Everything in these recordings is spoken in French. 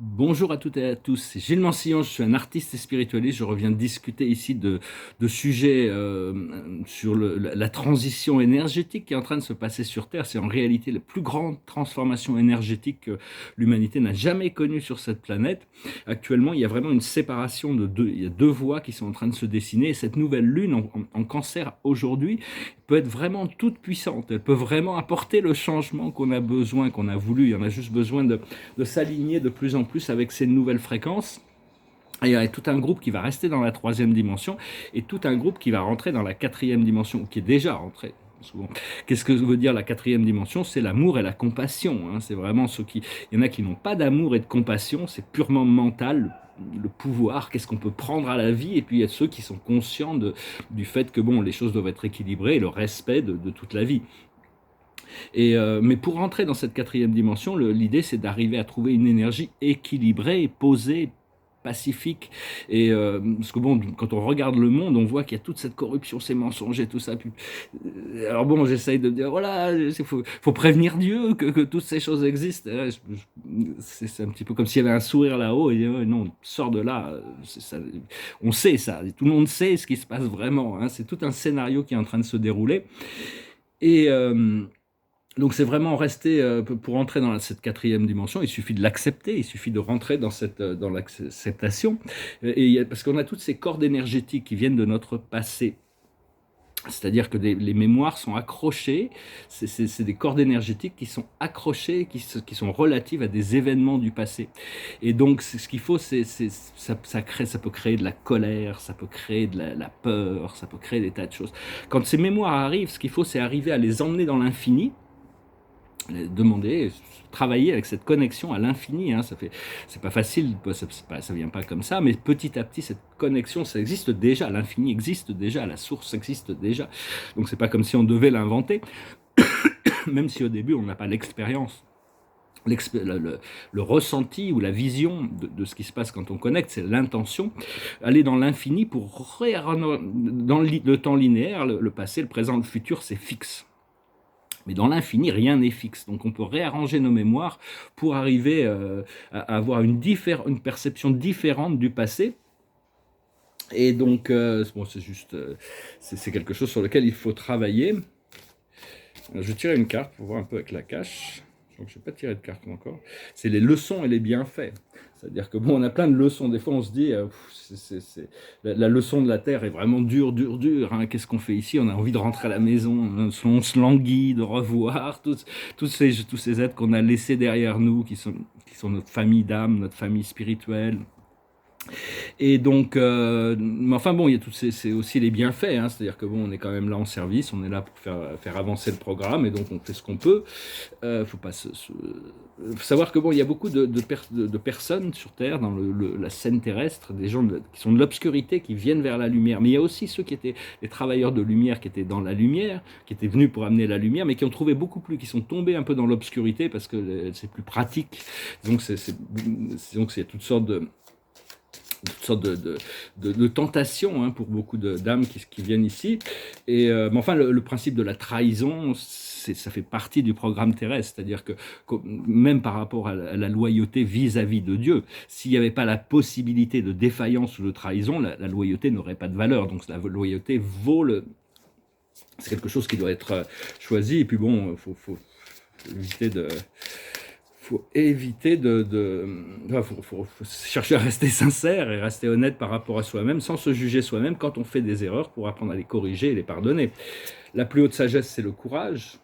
Bonjour à toutes et à tous, c'est Gilles Mancillon, je suis un artiste et spiritualiste. Je reviens discuter ici de sujets sur la transition énergétique qui est en train de se passer sur Terre. C'est en réalité la plus grande transformation énergétique que l'humanité n'a jamais connue sur cette planète. Actuellement, il y a vraiment une séparation il y a deux voies qui sont en train de se dessiner. Et cette nouvelle lune en Cancer aujourd'hui peut être vraiment toute puissante. Elle peut vraiment apporter le changement qu'on a besoin, qu'on a voulu. Il y en a juste besoin de s'aligner de plus en plus avec ces nouvelles fréquences. Et il y a tout un groupe qui va rester dans la troisième dimension et tout un groupe qui va rentrer dans la quatrième dimension, ou qui est déjà rentré. Souvent. Qu'est-ce que veut dire la quatrième dimension? C'est l'amour et la compassion. Hein. C'est vraiment ceux qui. Il y en a qui n'ont pas d'amour et de compassion, c'est purement mental, le pouvoir, qu'est-ce qu'on peut prendre à la vie, et puis il y a ceux qui sont conscients du fait que bon, les choses doivent être équilibrées et le respect de toute la vie. Mais pour rentrer dans cette quatrième dimension, l'idée c'est d'arriver à trouver une énergie équilibrée, posée, pacifique. Parce que bon, quand on regarde le monde, on voit qu'il y a toute cette corruption, ces mensonges et tout ça. Puis, alors bon, j'essaye de dire, voilà, faut prévenir Dieu que toutes ces choses existent. C'est un petit peu comme s'il y avait un sourire là-haut, et non, sors de là. Ça, on sait ça, tout le monde sait ce qui se passe vraiment. Hein, c'est tout un scénario qui est en train de se dérouler. Et... donc c'est vraiment rester, pour entrer dans cette quatrième dimension, il suffit de l'accepter, il suffit de rentrer dans l'acceptation. Parce qu'on a toutes ces cordes énergétiques qui viennent de notre passé. C'est-à-dire que les mémoires sont accrochées, c'est des cordes énergétiques qui sont accrochées, qui sont relatives à des événements du passé. Et donc ce qu'il faut, ça peut créer de la colère, ça peut créer de la peur, ça peut créer des tas de choses. Quand ces mémoires arrivent, ce qu'il faut, c'est arriver à les emmener dans l'infini, demander, travailler avec cette connexion à l'infini. Hein, c'est pas facile, ça vient pas comme ça, mais petit à petit, cette connexion, ça existe déjà, l'infini existe déjà, la source existe déjà. Donc c'est pas comme si on devait l'inventer, même si au début on n'a pas l'expérience. Le ressenti ou la vision de ce qui se passe quand on connecte, c'est l'intention, aller dans l'infini pour dans le temps linéaire, le passé, le présent, le futur, c'est fixe. Mais dans l'infini, rien n'est fixe. Donc on peut réarranger nos mémoires pour arriver à avoir une perception différente du passé. Et donc, bon, c'est juste, c'est quelque chose sur lequel il faut travailler. Je vais tirer une carte pour voir un peu avec la cache. Donc je n'ai pas tiré de carte encore. C'est les leçons et les bienfaits. C'est-à-dire que bon, on a plein de leçons. Des fois, on se dit, la leçon de la Terre est vraiment dure, dure, dure. Hein. Qu'est-ce qu'on fait ici? On a envie de rentrer à la maison. On se languit de revoir tous ces êtres qu'on a laissés derrière nous, qui sont notre famille d'âme, notre famille spirituelle. Et donc, mais enfin bon, il y a c'est aussi les bienfaits, hein, c'est-à-dire que bon, on est quand même là en service, on est là pour faire avancer le programme, et donc on fait ce qu'on peut. Faut pas faut savoir que bon, il y a beaucoup de personnes sur Terre, dans la scène terrestre, des gens qui sont de l'obscurité, qui viennent vers la lumière. Mais il y a aussi ceux qui étaient les travailleurs de lumière, qui étaient dans la lumière, qui étaient venus pour amener la lumière, mais qui ont trouvé beaucoup plus, qui sont tombés un peu dans l'obscurité parce que c'est plus pratique. Donc donc il y a toutes sortes de tentations, hein, pour beaucoup d'âmes qui viennent ici. Mais enfin, le principe de la trahison, ça fait partie du programme terrestre. C'est-à-dire que même par rapport à la loyauté vis-à-vis de Dieu, s'il n'y avait pas la possibilité de défaillance ou de trahison, la loyauté n'aurait pas de valeur. Donc la loyauté c'est quelque chose qui doit être choisi. Et puis bon, faut éviter faut chercher à rester sincère et rester honnête par rapport à soi-même, sans se juger soi-même quand on fait des erreurs, pour apprendre à les corriger et les pardonner. La plus haute sagesse, c'est le courage.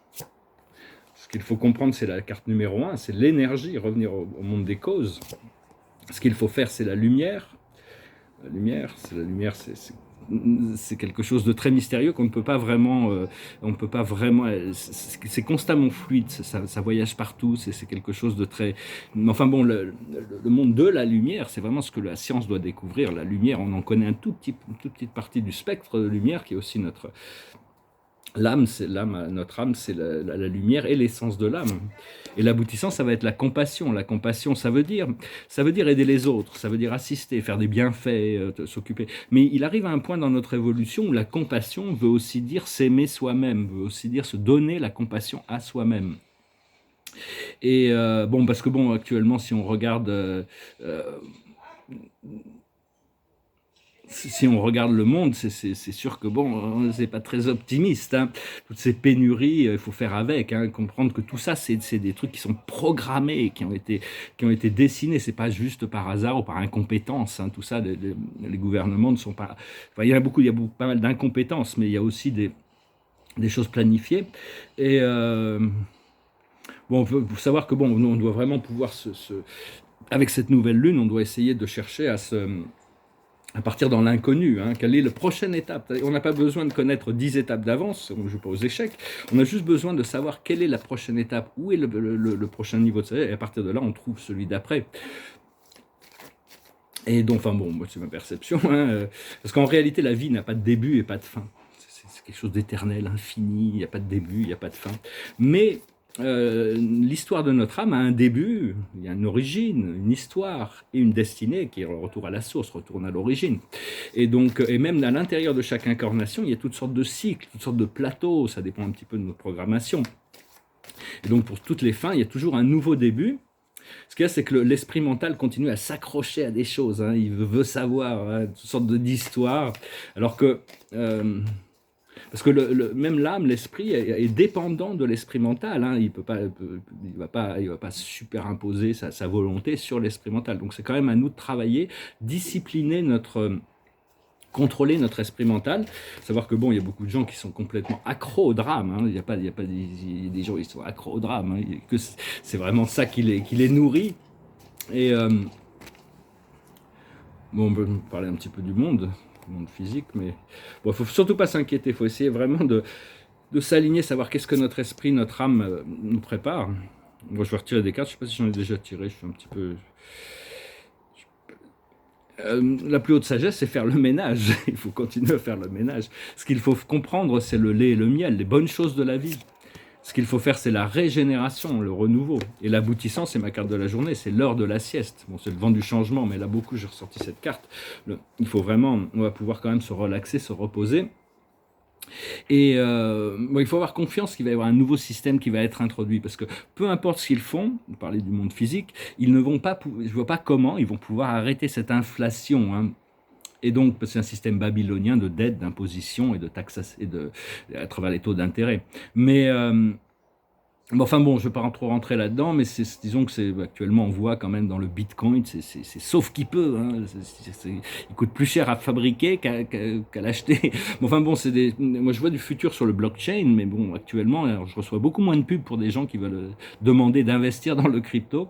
Ce qu'il faut comprendre, c'est la carte numéro 1, c'est l'énergie, revenir au monde des causes. Ce qu'il faut faire, c'est la lumière. La lumière, c'est quelque chose de très mystérieux qu'on ne peut pas vraiment, c'est constamment fluide, ça voyage partout, c'est quelque chose de très, enfin bon, le monde de la lumière, c'est vraiment ce que la science doit découvrir. La lumière, on en connaît une toute petite partie du spectre de lumière, qui est aussi notre notre âme, c'est la lumière et l'essence de l'âme. Et l'aboutissant, ça va être la compassion. La compassion, ça veut dire aider les autres, ça veut dire assister, faire des bienfaits, s'occuper. Mais il arrive à un point dans notre évolution où la compassion veut aussi dire s'aimer soi-même, veut aussi dire se donner la compassion à soi-même. Et bon, parce que bon, actuellement, si on regarde euh, si on regarde le monde, c'est sûr que bon, c'est pas très optimiste, hein. Toutes ces pénuries, il faut faire avec, hein, comprendre que tout ça, c'est des trucs qui sont programmés, qui ont été dessinés. C'est pas juste par hasard ou par incompétence, hein. Tout ça, les gouvernements ne sont pas. Enfin, il y a beaucoup, pas mal d'incompétences, mais il y a aussi des choses planifiées. Et bon, faut savoir que bon, nous, on doit vraiment pouvoir avec cette nouvelle lune, on doit essayer de chercher à partir dans l'inconnu, hein, quelle est la prochaine étape. On n'a pas besoin de connaître 10 étapes d'avance, on ne joue pas aux échecs, on a juste besoin de savoir quelle est la prochaine étape, où est le prochain niveau de sagesse, et à partir de là, on trouve celui d'après. Et donc, enfin bon, c'est ma perception, hein, parce qu'en réalité, la vie n'a pas de début et pas de fin. C'est quelque chose d'éternel, infini, il n'y a pas de début, il n'y a pas de fin. Mais l'histoire de notre âme a un début, il y a une origine, une histoire et une destinée qui est le retour à la source, retourne à l'origine. Et donc, et même à l'intérieur de chaque incarnation, il y a toutes sortes de cycles, toutes sortes de plateaux, ça dépend un petit peu de notre programmation. Et donc, pour toutes les fins, il y a toujours un nouveau début. Ce qu'il y a, c'est que l'esprit mental continue à s'accrocher à des choses, hein. Il veut savoir, hein, toutes sortes d'histoires, alors que parce que même l'âme, l'esprit est dépendant de l'esprit mental, hein. Il va pas superimposer sa volonté sur l'esprit mental. Donc c'est quand même à nous de travailler, discipliner contrôler notre esprit mental. Savoir que bon, il y a beaucoup de gens qui sont complètement accros au drame, hein. Il y a des gens qui sont accros au drame, hein. Que c'est vraiment ça qui les nourrit. Et bon, on peut parler un petit peu du monde physique, mais bon, il faut surtout pas s'inquiéter. Il faut essayer vraiment de s'aligner, savoir qu'est-ce que notre esprit, notre âme nous prépare. Moi, je vais retirer des cartes. Je sais pas si j'en ai déjà tiré. Je suis un petit peu. La plus haute sagesse, c'est faire le ménage. Il faut continuer à faire le ménage. Ce qu'il faut comprendre, c'est le lait et le miel, les bonnes choses de la vie. Ce qu'il faut faire, c'est la régénération, le renouveau. Et l'aboutissant, c'est ma carte de la journée, c'est l'heure de la sieste. Bon, c'est le vent du changement, mais là, beaucoup, j'ai ressorti cette carte. Il faut vraiment, on va pouvoir quand même se relaxer, se reposer. Et bon, il faut avoir confiance qu'il va y avoir un nouveau système qui va être introduit, parce que peu importe ce qu'ils font, vous parlez du monde physique, ils ne vont pas, je ne vois pas comment ils vont pouvoir arrêter cette inflation, hein. Et donc, c'est un système babylonien de dette, d'imposition et de taxation, à travers les taux d'intérêt. Mais enfin bon, je ne vais pas trop rentrer là-dedans, mais disons que actuellement on voit quand même dans le Bitcoin, c'est sauf qui peut, hein, il coûte plus cher à fabriquer qu'à l'acheter. Bon, enfin bon, moi je vois du futur sur le blockchain, mais bon, actuellement, alors, je reçois beaucoup moins de pubs pour des gens qui veulent demander d'investir dans le crypto.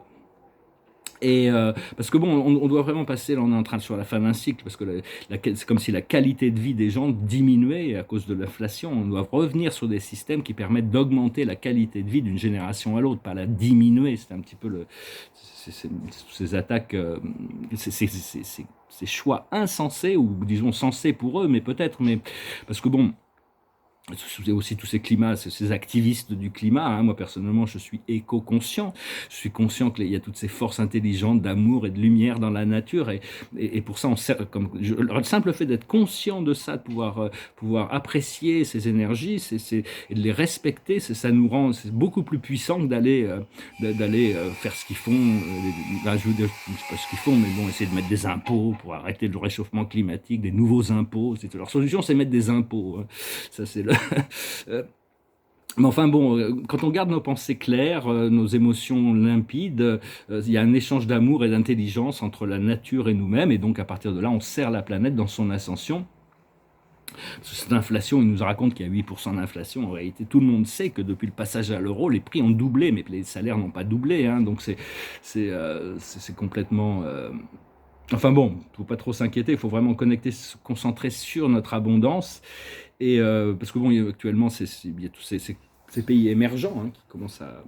Et parce que bon, on doit vraiment passer, là on est en train sur la fin d'un cycle, parce que c'est comme si la qualité de vie des gens diminuait à cause de l'inflation. On doit revenir sur des systèmes qui permettent d'augmenter la qualité de vie d'une génération à l'autre, pas la diminuer. C'est un petit peu ces attaques, ces choix insensés, ou disons sensés pour eux, mais peut-être, mais parce que bon, c'est aussi tous ces climats, ces activistes du climat, hein. Moi personnellement, je suis éco-conscient. Je suis conscient qu'il y a toutes ces forces intelligentes d'amour et de lumière dans la nature, et pour ça, le simple fait d'être conscient de ça, de pouvoir apprécier ces énergies, et de les respecter, ça nous rend, c'est beaucoup plus puissant que d'aller faire ce qu'ils font. Je veux dire, je sais pas ce qu'ils font, mais bon, essayer de mettre des impôts pour arrêter le réchauffement climatique, des nouveaux impôts. Leur solution, c'est mettre des impôts, hein. Ça, c'est mais enfin bon, quand on garde nos pensées claires, nos émotions limpides, il y a un échange d'amour et d'intelligence entre la nature et nous-mêmes, et donc à partir de là, on sert la planète dans son ascension. Cette inflation, il nous raconte qu'il y a 8% d'inflation. En réalité, tout le monde sait que depuis le passage à l'euro, les prix ont doublé, mais les salaires n'ont pas doublé, hein. Donc c'est complètement... Enfin bon, il ne faut pas trop s'inquiéter, il faut vraiment se concentrer sur notre abondance. Et parce que bon, actuellement, il y a tous ces pays émergents, hein, qui commencent à...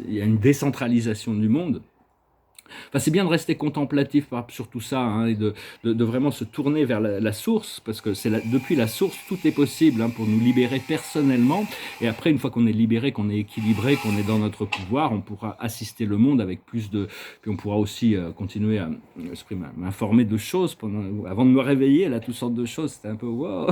Il y a une décentralisation du monde. Enfin, c'est bien de rester contemplatif sur tout ça, hein, et de vraiment se tourner vers la source, parce que depuis la source, tout est possible, hein, pour nous libérer personnellement. Et après, une fois qu'on est libéré, qu'on est équilibré, qu'on est dans notre pouvoir, on pourra assister le monde avec plus de... Puis on pourra aussi continuer à m'informer de choses avant de me réveiller, là, toutes sortes de choses. C'était un peu wow,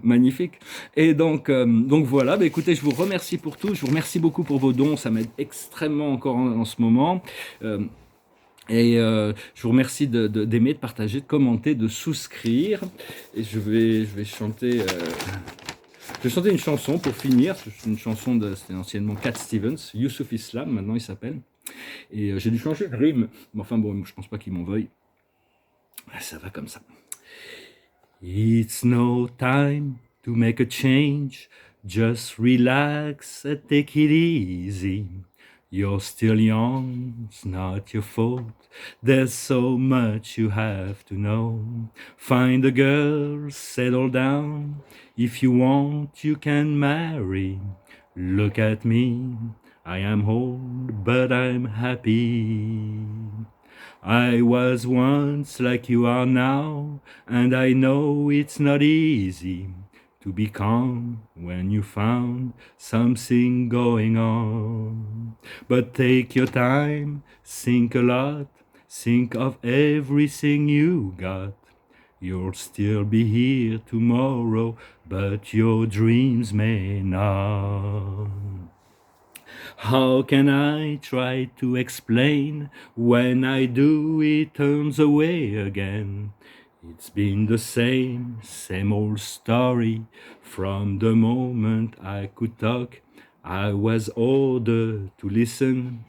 magnifique. Et donc voilà, bah, écoutez, je vous remercie pour tout. Je vous remercie beaucoup pour vos dons. Ça m'aide extrêmement encore en ce moment. Je vous remercie d'aimer, de partager, de commenter, de souscrire. Et je vais chanter une chanson pour finir. C'est une chanson c'était anciennement Cat Stevens, Yusuf Islam, maintenant il s'appelle. Et j'ai dû changer de rythme. Mais enfin bon, je pense pas qu'il m'en veuille. Ça va comme ça. It's no time to make a change. Just relax and take it easy. You're still young, it's not your fault. There's so much you have to know. Find a girl, settle down. If you want, you can marry. Look at me, I am old, but I'm happy. I was once like you are now, and I know it's not easy to be calm when you found something going on. But take your time, think a lot, think of everything you got. You'll still be here tomorrow, but your dreams may not. How can I try to explain? When I do, it turns away again. It's been the same old story. From the moment I could talk, I was ordered to listen.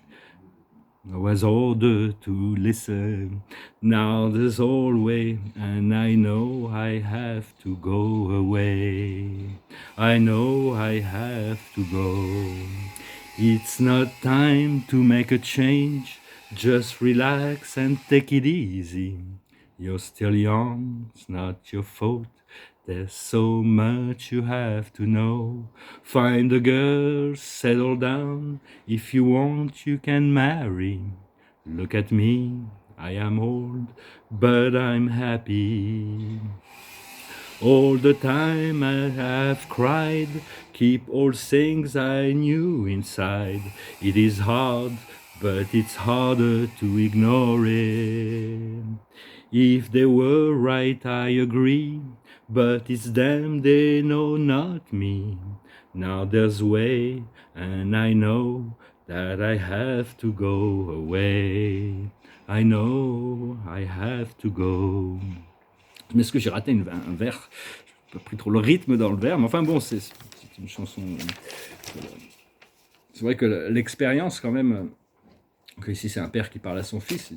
I was ordered to listen. Now there's always, and I know I have to go away. I know I have to go. It's not time to make a change. Just relax and take it easy. You're still young, it's not your fault. There's so much you have to know. Find a girl, settle down. If you want, you can marry. Look at me, I am old, but I'm happy. All the time I have cried, keep all things I knew inside. It is hard, but it's harder to ignore it. If they were right, I agree, but it's them, they know, not me. Now there's way, and I know that I have to go away. I know I have to go. Mais est-ce que j'ai raté un vers? J'ai pas pris trop le rythme dans le vers, mais enfin bon, c'est une chanson... C'est vrai que l'expérience quand même... Donc ici c'est un père qui parle à son fils,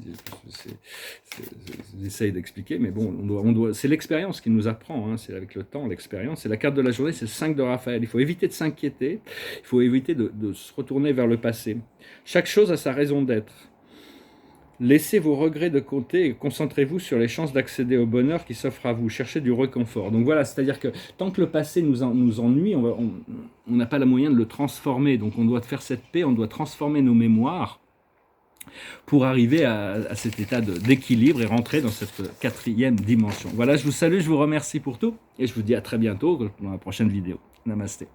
j'essaye d'expliquer, mais bon, c'est l'expérience qui nous apprend, hein, c'est avec le temps, l'expérience. Et la carte de la journée, c'est le 5 de Raphaël. Il faut éviter de s'inquiéter, il faut éviter de se retourner vers le passé. Chaque chose a sa raison d'être. Laissez vos regrets de côté et concentrez-vous sur les chances d'accéder au bonheur qui s'offre à vous. Cherchez du réconfort. Donc voilà, c'est-à-dire que tant que le passé nous ennuie, on n'a pas le moyen de le transformer. Donc on doit faire cette paix, on doit transformer nos mémoires pour arriver à cet état d'équilibre et rentrer dans cette 4e dimension. Voilà, je vous salue, je vous remercie pour tout et je vous dis à très bientôt dans la prochaine vidéo. Namasté.